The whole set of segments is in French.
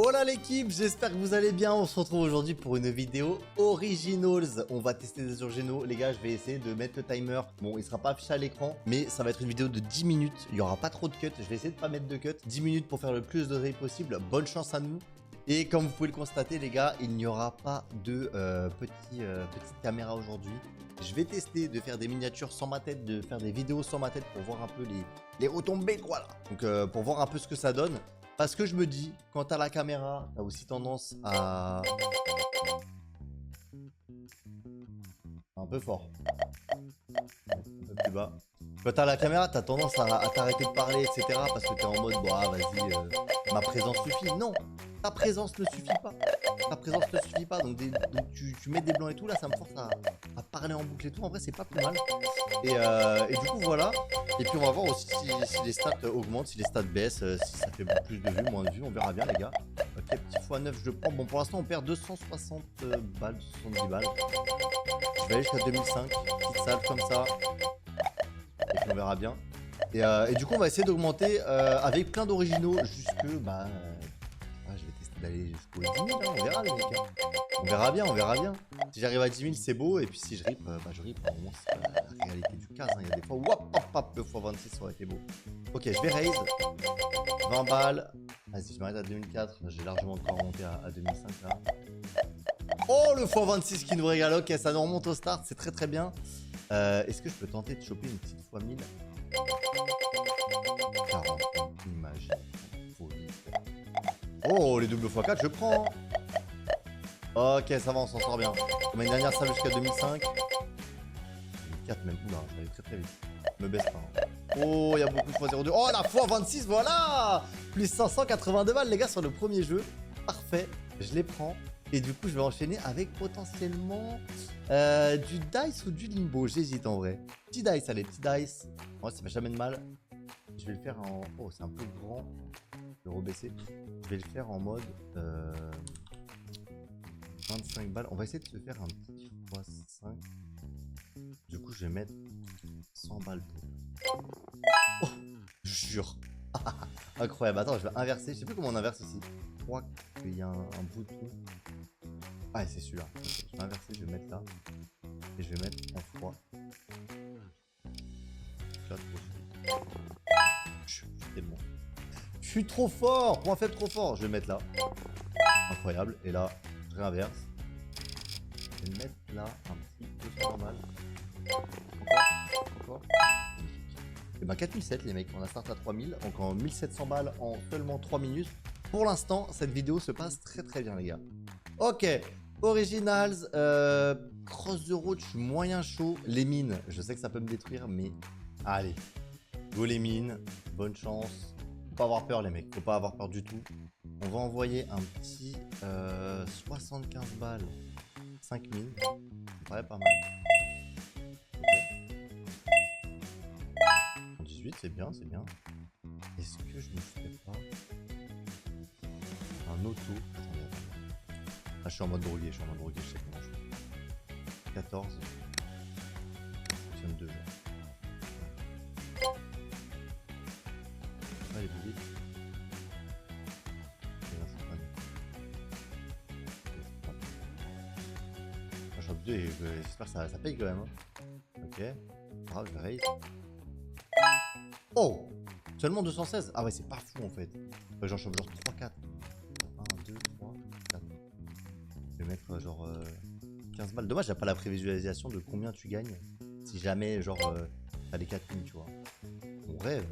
Hola l'équipe, j'espère que vous allez bien. On se retrouve aujourd'hui pour une vidéo Originals. On va tester des originaux. Les gars, je vais essayer de mettre le timer. Bon, il sera pas affiché à l'écran, mais ça va être une vidéo de 10 minutes. Il n'y aura pas trop de cuts. Je vais essayer de pas mettre de cuts. 10 minutes pour faire le plus de taille possible. Bonne chance à nous. Et comme vous pouvez le constater, les gars, il n'y aura pas de petite caméra aujourd'hui. Je vais tester de faire des miniatures sans ma tête, de faire des vidéos sans ma tête pour voir un peu les retombées, quoi, là. Donc, pour voir un peu ce que ça donne. Parce que je me dis, quand t'as la caméra, t'as aussi tendance à... Un peu fort. Un peu plus bas. Quand t'as la caméra, t'as tendance à t'arrêter de parler, etc. Parce que t'es en mode, bah vas-y, ma présence suffit. Non, ta présence ne suffit pas. Ta présence ne suffit pas. Donc, tu mets des blancs et tout, là, ça me force à parler en boucle et tout. En vrai, c'est pas plus mal. Et du coup, voilà. Et puis, on va voir aussi si les stats augmentent, si les stats baissent, si ça fait plus de vues, moins de vues. On verra bien, les gars. Ok, petit x9, je prends. Bon, pour l'instant, on perd 260 balles, 270 balles. Je vais aller jusqu'à 2005. Petite salve comme ça. Et puis, on verra bien. Et du coup, on va essayer d'augmenter avec plein d'originaux jusque, bah... je vais tester d'aller jusqu'au 10 000, hein, on verra les mecs. On verra bien, on verra bien. Si j'arrive à 10 000, c'est beau. Et puis si je rip, bah je rip. Au moins, c'est la réalité du cas. Il y a des fois où hop, hop, hop, le x26 ça aurait été beau. Ok, je vais raise. 20 balles. Vas-y, je m'arrête à 2004. J'ai largement encore remonté à 2005 là. Oh, le x26 qui nous régale. Ok, ça nous remonte au start. C'est très très bien. Est-ce que je peux tenter de choper une petite x1000 40 images. Oh, les doubles x4, je prends. Ok, ça va, on s'en sort bien. Comme l'année dernière, ça va jusqu'à 2005. 2004 même. Oula, ça allait très très vite. Me baisse pas. Hein. Oh, il y a beaucoup de x02. Oh, la x26, voilà. Plus 582 balles, les gars, sur le premier jeu. Parfait. Je les prends. Et du coup, je vais enchaîner avec potentiellement du dice ou du limbo. J'hésite en vrai. Petit dice, allez, petit dice. Ouais, ça fait jamais de mal. Je vais le faire en... Oh, c'est un peu grand. Je vais rebaisser. Je vais le faire en mode 25 balles. On va essayer de se faire un petit x5. Du coup, je vais mettre 100 balles pour. Oh, je jure. Incroyable. Attends, je vais inverser. Je sais plus comment on inverse ici. Je crois qu'il y a un bouton. Ah, c'est celui-là. Je vais inverser. Je vais mettre là. Et je vais mettre en froid. Je suis tellement. Je suis trop fort. Point faible trop fort. Je vais le mettre là. Incroyable. Et là, je réinverse. Je vais le mettre là. Un petit peu normal. Encore. Et bah 4007 les mecs. On a start à 3000. Donc en 1700 balles en seulement 3 minutes. Pour l'instant, cette vidéo se passe très très bien les gars. Ok. Originals. Cross the road. Je suis moyen chaud. Les mines. Je sais que ça peut me détruire. Mais allez. Go les mines. Bonne chance. Faut pas avoir peur les mecs, faut pas avoir peur du tout. On va envoyer un petit 75 balles, 5000. Ça me paraît pas mal. Okay. 18 c'est bien, c'est bien. Est-ce que je ne ferais pas un auto? Ah, je suis en mode drogué, je sais comment je fais. 14. Ça fonctionne 2 jours. Allez, vite. Je chope 2 et j'espère que ça paye quand même. Hein. Ok. Bravo, je raise. Oh! Seulement 216? Ah ouais, c'est pas fou en fait. J'en chope genre 3-4. 1, 2, 3, 4. Je vais mettre genre 15 balles. Dommage, j'ai pas la prévisualisation de combien tu gagnes. Si jamais, genre, t'as les 4000, tu vois. On rêve.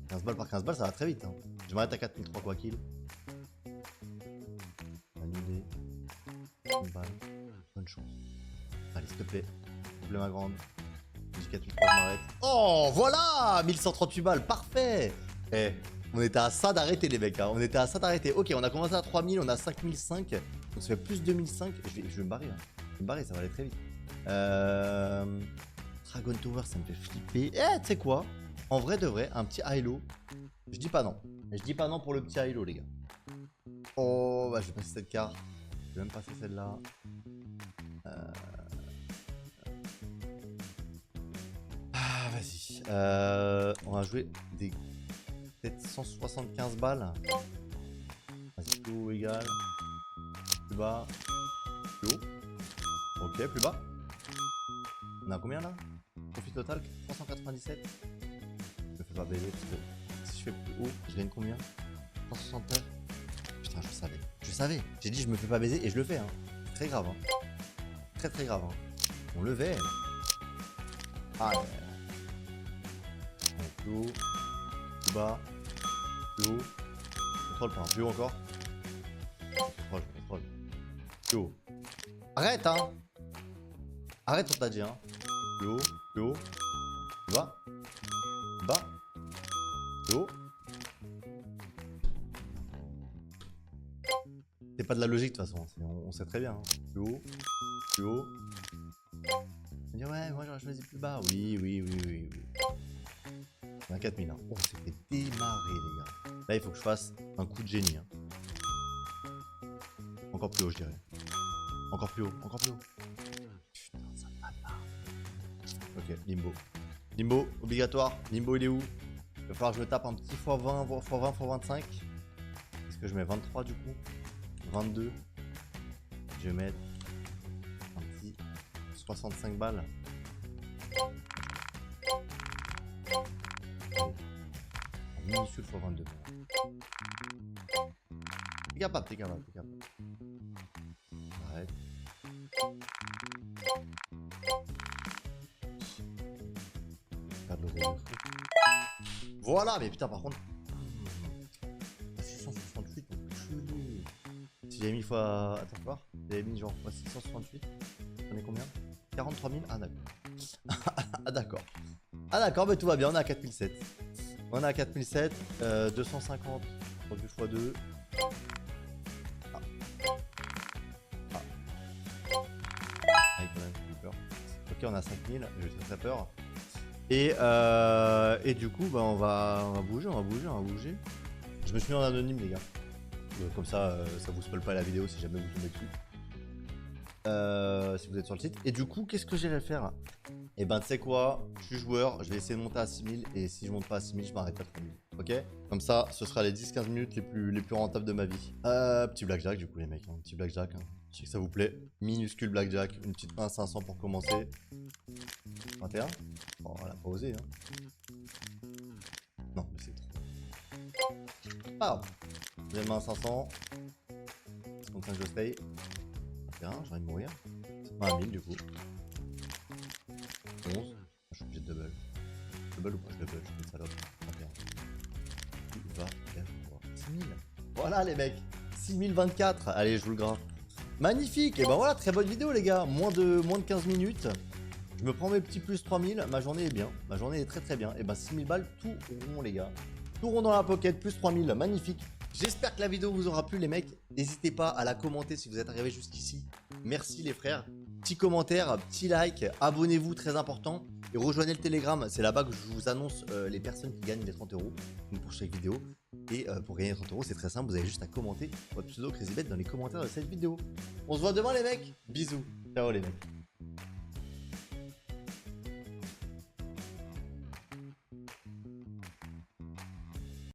15 balles par 15 balles, ça va très vite. Hein. Je m'arrête à 4003 quoi qu'il. Annulé. 1 balle. Bonne chance. Allez, s'il te plaît. Double ma grande. J'ai 4003, je m'arrête. Oh, voilà 1138 balles, parfait. Eh, on était à ça d'arrêter, les mecs. Hein. On était à ça d'arrêter. Ok, on a commencé à 3000, on a 5005. Donc ça fait plus 2005. Je vais me barrer. Hein. Je vais me barrer, ça va aller très vite. Dragon Tower, ça me fait flipper. Eh, tu sais quoi? En vrai de vrai, un petit high-low. Je dis pas non. Mais je dis pas non pour le petit high-low, les gars. Oh, bah je vais passer cette carte. Je vais même passer celle-là. Ah, vas-y. On va jouer des peut-être 175 balles. Vas-y. plus haut égal. Plus bas. Plus haut. Ok, plus bas. On a combien là? Profit total 397. Je me fais pas baiser parce que si je fais plus haut, je gagne combien? 169. Putain, je savais. Je savais. J'ai dit je me fais pas baiser et je le fais. Hein. Très grave. Hein. Très très grave. Hein. On le fait. Ah ouais. Plus haut. Plus bas. Plus haut. Contrôle pas. Plus haut encore. Contrôle. Plus haut. Arrête hein. Arrête on t'a dit hein. Plus haut. Plus haut. Plus bas. Plus bas. Plus haut. C'est pas de la logique de toute façon. On sait très bien. Hein. Plus haut. Plus haut. On dit ouais moi j'aurais choisi plus bas. Oui. On a 4000 hein. Oh, on s'est fait démarrer les gars. Là il faut que je fasse un coup de génie. Hein. Encore plus haut je dirais. Encore plus haut. Putain ça va pas. Ok, limbo. Limbo, obligatoire. Limbo il est où? Il va falloir que je me tape un petit x20, x20, x25. Est-ce que je mets 23 du coup? 22. Je vais mettre un petit 65 balles. Minuscule x 22. T'es capable. Arrête. Regarde le gros de fou. Voilà, mais putain, par contre. 668, chelou. Si j'avais mis fois. Attends, voir. J'avais mis genre fois 668. On est combien? 43 000. Ah, d'accord. Ah, d'accord, mais tout va bien, on est à 4007. On est à 4007. 250 produit x2. Ok, on a 5000, j'ai très peur. Et du coup, bah, on va bouger. Je me suis mis en anonyme, les gars. Comme ça, ça vous spoil pas la vidéo si jamais vous tombez dessus. Si vous êtes sur le site. Et du coup, qu'est-ce que j'allais faire? Et ben, tu sais quoi? Je suis joueur, je vais essayer de monter à 6000. Et si je monte pas à 6000, je m'arrête à 3000. Ok? Comme ça, ce sera les 10-15 minutes les plus rentables de ma vie. Petit blackjack, du coup, les mecs. Hein, petit blackjack. Hein. Je sais que ça vous plaît. Minuscule blackjack. Une petite 1-500 pour commencer. 21. Bon, elle a pas osé. Hein. Non, mais c'est trop. Ah! Deuxième 1-500. 55 je stay. 21, j'ai envie de mourir. C'est pas 1000 du coup. 11. Je suis obligé de double. Double ou pas? Je double, je suis une salope. 31. Il va faire 6000. Voilà les mecs. 6024. Allez, je vous le gras. Magnifique. Et ben voilà, très bonne vidéo les gars. Moins de 15 minutes. Je me prends mes petits plus 3000. Ma journée est bien. Ma journée est très très bien. Et ben 6000 balles tout rond les gars. Tout rond dans la pocket. Plus 3000. Magnifique. J'espère que la vidéo vous aura plu les mecs. N'hésitez pas à la commenter si vous êtes arrivés jusqu'ici. Merci les frères. Petit commentaire, petit like, abonnez-vous, très important. Et rejoignez le Telegram, c'est là-bas que je vous annonce les personnes qui gagnent les 30 € pour chaque vidéo. Et pour gagner les 30 €, c'est très simple, vous avez juste à commenter votre pseudo CrazyBet dans les commentaires de cette vidéo. On se voit demain les mecs, bisous, ciao les mecs.